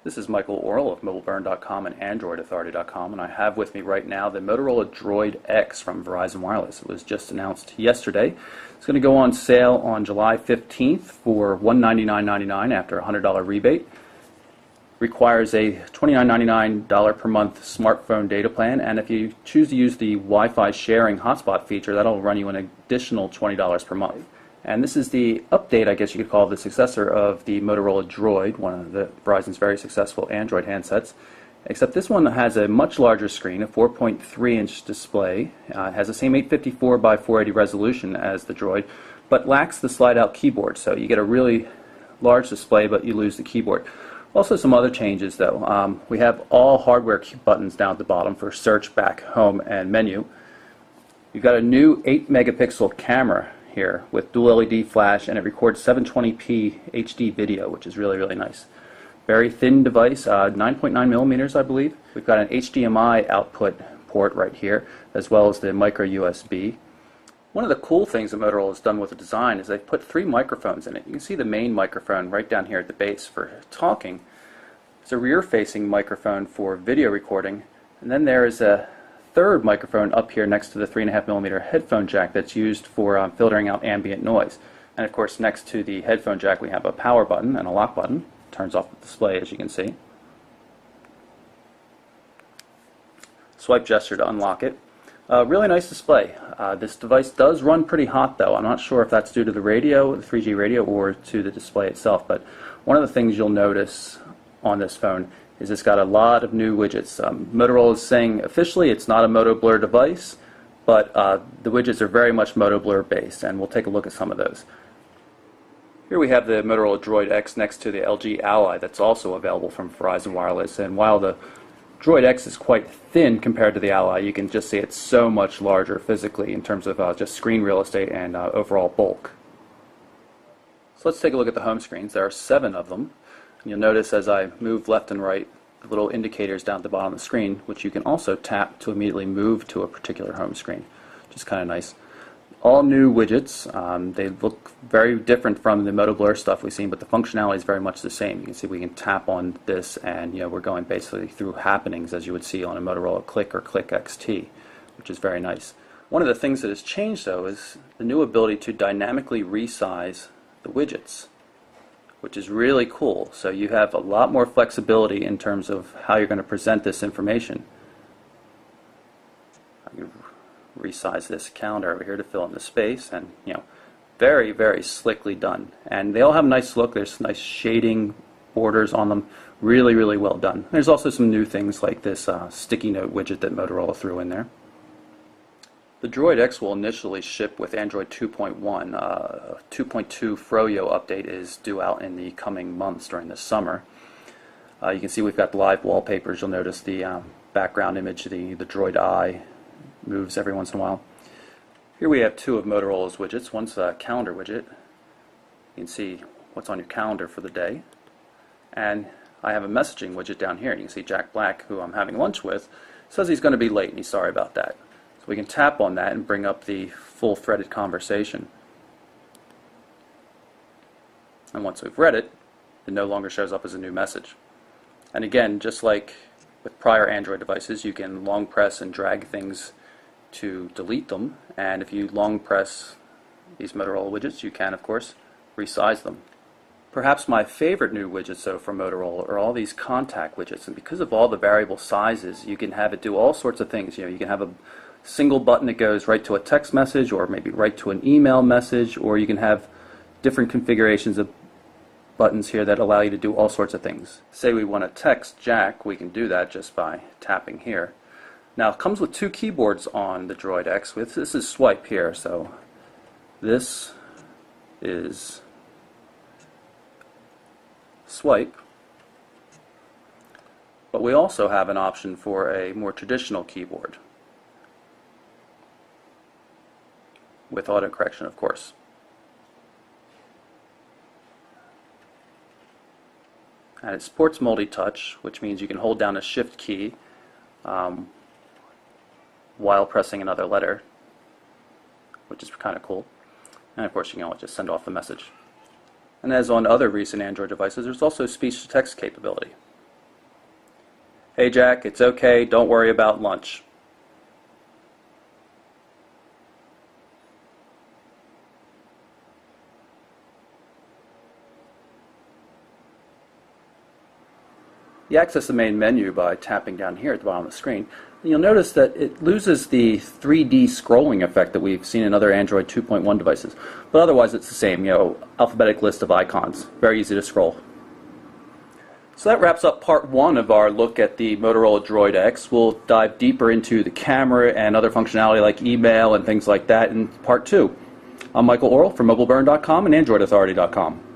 This is Michael Orrell of MobileBurn.com and AndroidAuthority.com, and I have with me right now the Motorola Droid X from Verizon Wireless. It was just announced yesterday. It's going to go on sale on July 15th for $199.99 after a $100 rebate. Requires a $29.99 per month smartphone data plan, and if you choose to use the Wi-Fi sharing hotspot feature, that'll run you an additional $20 per month. And this is the update, I guess you could call, the successor of the Motorola Droid, one of the Verizon's very successful Android handsets. Except this one has a much larger screen, a 4.3-inch display. It has the same 854 by 480 resolution as the Droid, but lacks the slide-out keyboard. So you get a really large display, but you lose the keyboard. Also some other changes, though. We have all hardware buttons down at the bottom for search, back, home, and menu. You've got a new 8-megapixel camera here with dual LED flash, and it records 720p HD video, which is really, really nice. Very thin device, 9.9 millimeters, I believe. We've got an HDMI output port right here, as well as the micro USB. One of the cool things that Motorola has done with the design is they've put 3 microphones in it. You can see the main microphone right down here at the base for talking. It's a rear-facing microphone for video recording, and then there is a third microphone up here next to the 3.5 millimeter headphone jack that's used for filtering out ambient noise. And of course, next to the headphone jack we have a power button and a lock button. Turns off the display, as you can see. Swipe gesture to unlock it. Really nice display. This device does run pretty hot, though. I'm not sure if that's due to the radio, the 3G radio, or to the display itself, but one of the things you'll notice on this phone is it's got a lot of new widgets. Motorola is saying officially it's not a Moto Blur device, but the widgets are very much Moto Blur based, and we'll take a look at some of those. Here we have the Motorola Droid X next to the LG Ally that's also available from Verizon Wireless, and while the Droid X is quite thin compared to the Ally, you can just see it's so much larger physically in terms of just screen real estate and overall bulk. So let's take a look at the home screens. There are 7 of them. You'll notice as I move left and right, the little indicators down at the bottom of the screen, which you can also tap to immediately move to a particular home screen, which is kind of nice. All new widgets. They look very different from the Moto Blur stuff we've seen, but the functionality is very much the same. You can see we can tap on this, and we're going basically through happenings as you would see on a Motorola Click or Click XT, which is very nice. One of the things that has changed, though, is the new ability to dynamically resize the widgets, which is really cool. So you have a lot more flexibility in terms of how you're going to present this information. I can resize this calendar over here to fill in the space, and very, very slickly done. And they all have a nice look. There's nice shading borders on them. Really, really well done. There's also some new things like this sticky note widget that Motorola threw in there. The Droid X will initially ship with Android 2.1. 2.2 Froyo update is due out in the coming months during the summer. You can see we've got live wallpapers. You'll notice the background image, the Droid Eye, moves every once in a while. Here we have 2 of Motorola's widgets. One's a calendar widget. You can see what's on your calendar for the day. And I have a messaging widget down here. You can see Jack Black, who I'm having lunch with, says he's going to be late, and he's sorry about that. So we can tap on that and bring up the full-threaded conversation. And once we've read it, it no longer shows up as a new message. And again, just like with prior Android devices, you can long press and drag things to delete them. And if you long press these Motorola widgets, you can, of course, resize them. Perhaps my favorite new widgets, though, from Motorola are all these contact widgets. And because of all the variable sizes, you can have it do all sorts of things. You can have a single button that goes right to a text message, or maybe right to an email message, or you can have different configurations of buttons here that allow you to do all sorts of things. Say we want to text Jack, we can do that just by tapping here. Now it comes with 2 keyboards on the Droid X. This is swipe here, so this is swipe. But we also have an option for a more traditional keyboard, with autocorrection, of course. And it supports multi-touch, which means you can hold down a shift key while pressing another letter, which is kind of cool. And of course, you can just send off the message. And as on other recent Android devices, there's also speech-to-text capability. Hey Jack, it's okay, don't worry about lunch. You access the main menu by tapping down here at the bottom of the screen. And you'll notice that it loses the 3D scrolling effect that we've seen in other Android 2.1 devices. But otherwise it's the same, alphabetic list of icons. Very easy to scroll. So that wraps up part one of our look at the Motorola Droid X. We'll dive deeper into the camera and other functionality like email and things like that in part two. I'm Michael Orrell from MobileBurn.com and AndroidAuthority.com.